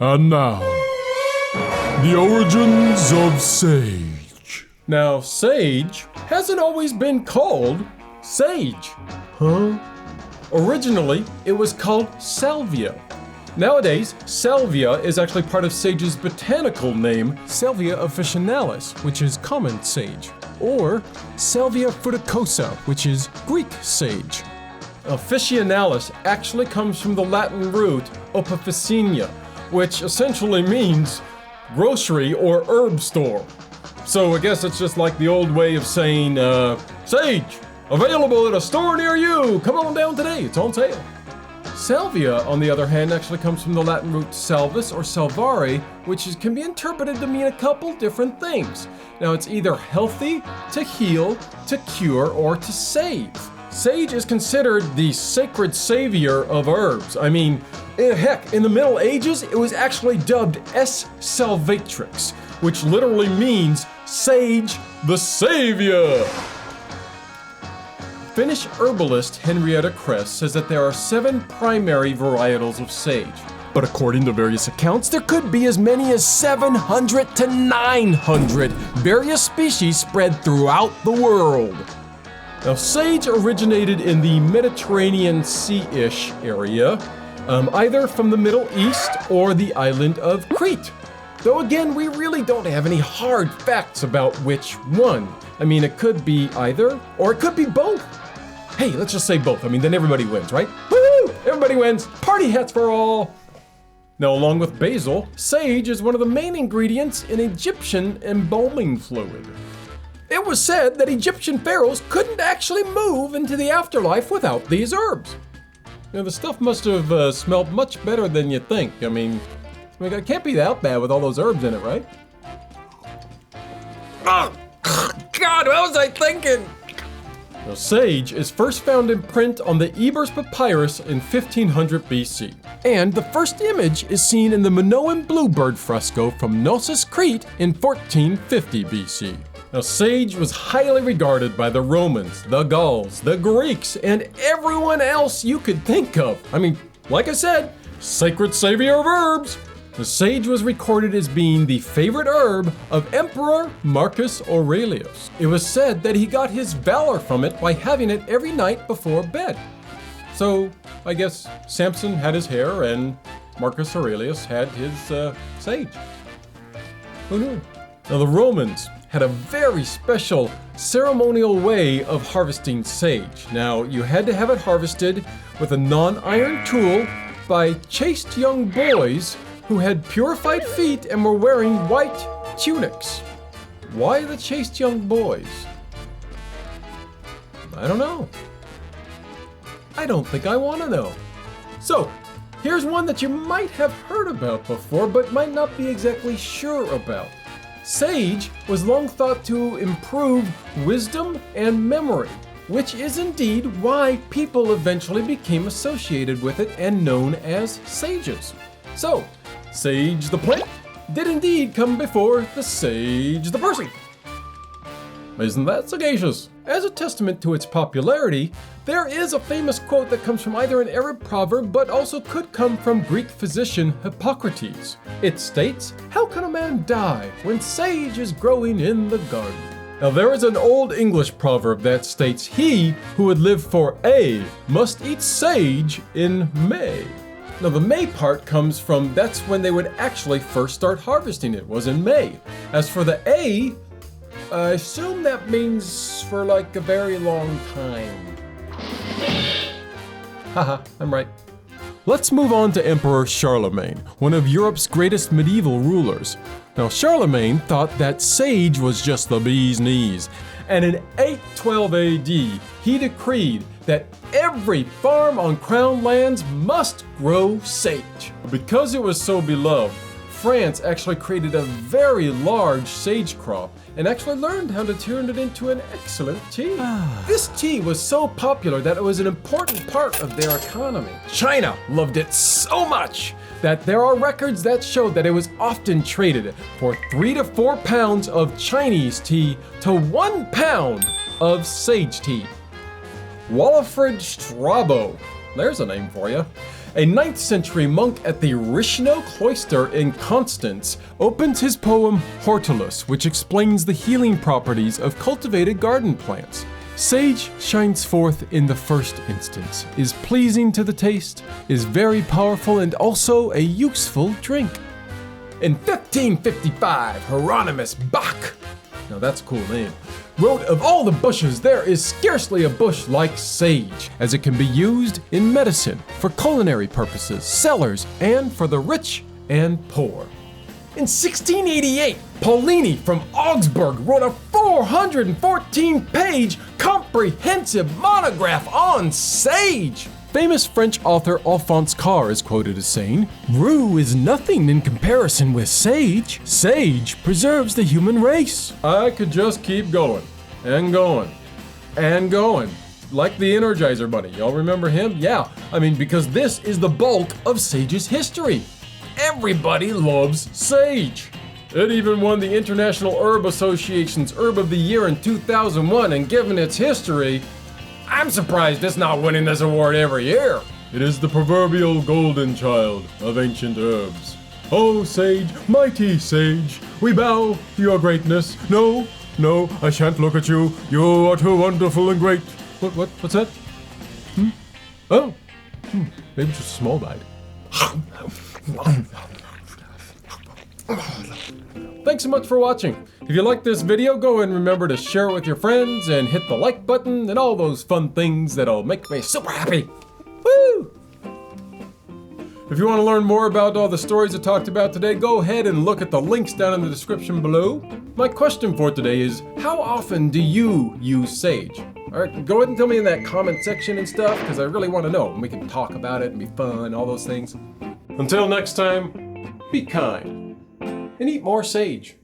And now, the origins of sage. Now, sage hasn't always been called sage. Huh? Originally, it was called salvia. Nowadays, salvia is actually part of sage's botanical name, Salvia officinalis, which is common sage, or Salvia fruticosa, which is Greek sage. Officinalis actually comes from the Latin root opifacina, which essentially means grocery or herb store. So I guess it's just like the old way of saying, sage, available at a store near you. Come on down today, it's on sale. Salvia, on the other hand, actually comes from the Latin root salvus or salvare, which can be interpreted to mean a couple different things. Now, it's either healthy, to heal, to cure, or to save. Sage is considered the sacred savior of herbs. I mean, heck, in the Middle Ages, it was actually dubbed S. salvatrix, which literally means sage the savior. Finnish herbalist Henrietta Kress says that there are 7 primary varietals of sage. But according to various accounts, there could be as many as 700 to 900 various species spread throughout the world. Now, sage originated in the Mediterranean Sea-ish area, either from the Middle East or the island of Crete. Though again, we really don't have any hard facts about which one. I mean, it could be either, or it could be both. Hey, let's just say both. I mean, then everybody wins, right? Woo! Everybody wins. Party hats for all. Now, along with basil, sage is one of the main ingredients in Egyptian embalming fluid. It was said that Egyptian pharaohs couldn't actually move into the afterlife without these herbs. Now, the stuff must have smelled much better than you think. I mean, it can't be that bad with all those herbs in it, right? Oh, God, what was I thinking? Now, sage is first found in print on the Ebers Papyrus in 1500 BC. And the first image is seen in the Minoan bluebird fresco from Knossos, Crete in 1450 BC. Now, sage was highly regarded by the Romans, the Gauls, the Greeks, and everyone else you could think of. I mean, like I said, sacred savior of herbs. The sage was recorded as being the favorite herb of Emperor Marcus Aurelius. It was said that he got his valor from it by having it every night before bed. So, I guess Samson had his hair and Marcus Aurelius had his sage. Who knew? Now, the Romans had a very special ceremonial way of harvesting sage. Now, you had to have it harvested with a non-iron tool by chaste young boys who had purified feet and were wearing white tunics. Why the chaste young boys? I don't know. I don't think I want to know. So, here's one that you might have heard about before, but might not be exactly sure about. Sage was long thought to improve wisdom and memory, which is indeed why people eventually became associated with it and known as sages. So, sage the plant did indeed come before the sage the person. Isn't that sagacious? As a testament to its popularity, there is a famous quote that comes from either an Arab proverb but also could come from Greek physician Hippocrates. It states, "How can a man die when sage is growing in the garden?" Now, there is an old English proverb that states, "He who would live for A must eat sage in May." Now, the May part comes from that's when they would actually first start harvesting it, was in May. As for the A, I assume that means for like a very long time. Haha, I'm right. Let's move on to Emperor Charlemagne, one of Europe's greatest medieval rulers. Now, Charlemagne thought that sage was just the bee's knees, and in 812 AD, he decreed that every farm on crown lands must grow sage. Because it was so beloved, France actually created a very large sage crop and actually learned how to turn it into an excellent tea. This tea was so popular that it was an important part of their economy. China loved it so much that there are records that show that it was often traded for 3 to 4 pounds of Chinese tea to 1 pound of sage tea. Walafrid Strabo, there's a name for you, A 9th century monk at the Rishno cloister in Constance opens his poem Hortulus, which explains the healing properties of cultivated garden plants. Sage shines forth in the first instance, is pleasing to the taste, is very powerful, and also a useful drink. In 1555, Hieronymus Bach, now that's a cool name, wrote, "Of all the bushes, there is scarcely a bush like sage, as it can be used in medicine, for culinary purposes, cellars, and for the rich and poor." In 1688, Paulini from Augsburg wrote a 414-page comprehensive monograph on sage. Famous French author Alphonse Karr is quoted as saying, "Rue is nothing in comparison with sage. Sage preserves the human race." I could just keep going and going and going. Like the Energizer Bunny. Y'all remember him? Yeah, because this is the bulk of sage's history. Everybody loves sage. It even won the International Herb Association's Herb of the Year in 2001, and given its history, I'm surprised it's not winning this award every year. It is the proverbial golden child of ancient herbs. Oh, sage, mighty sage, we bow to your greatness. No, I shan't look at you. You are too wonderful and great. What's that? Oh, maybe just a small bite. Thanks so much for watching. If you liked this video, go and remember to share it with your friends and hit the like button and all those fun things that'll make me super happy. Woo! If you want to learn more about all the stories I talked about today, go ahead and look at the links down in the description below. My question for today is, how often do you use sage? Alright, go ahead and tell me in that comment section and stuff, because I really want to know, and we can talk about it and be fun, all those things. Until next time, be kind and eat more sage.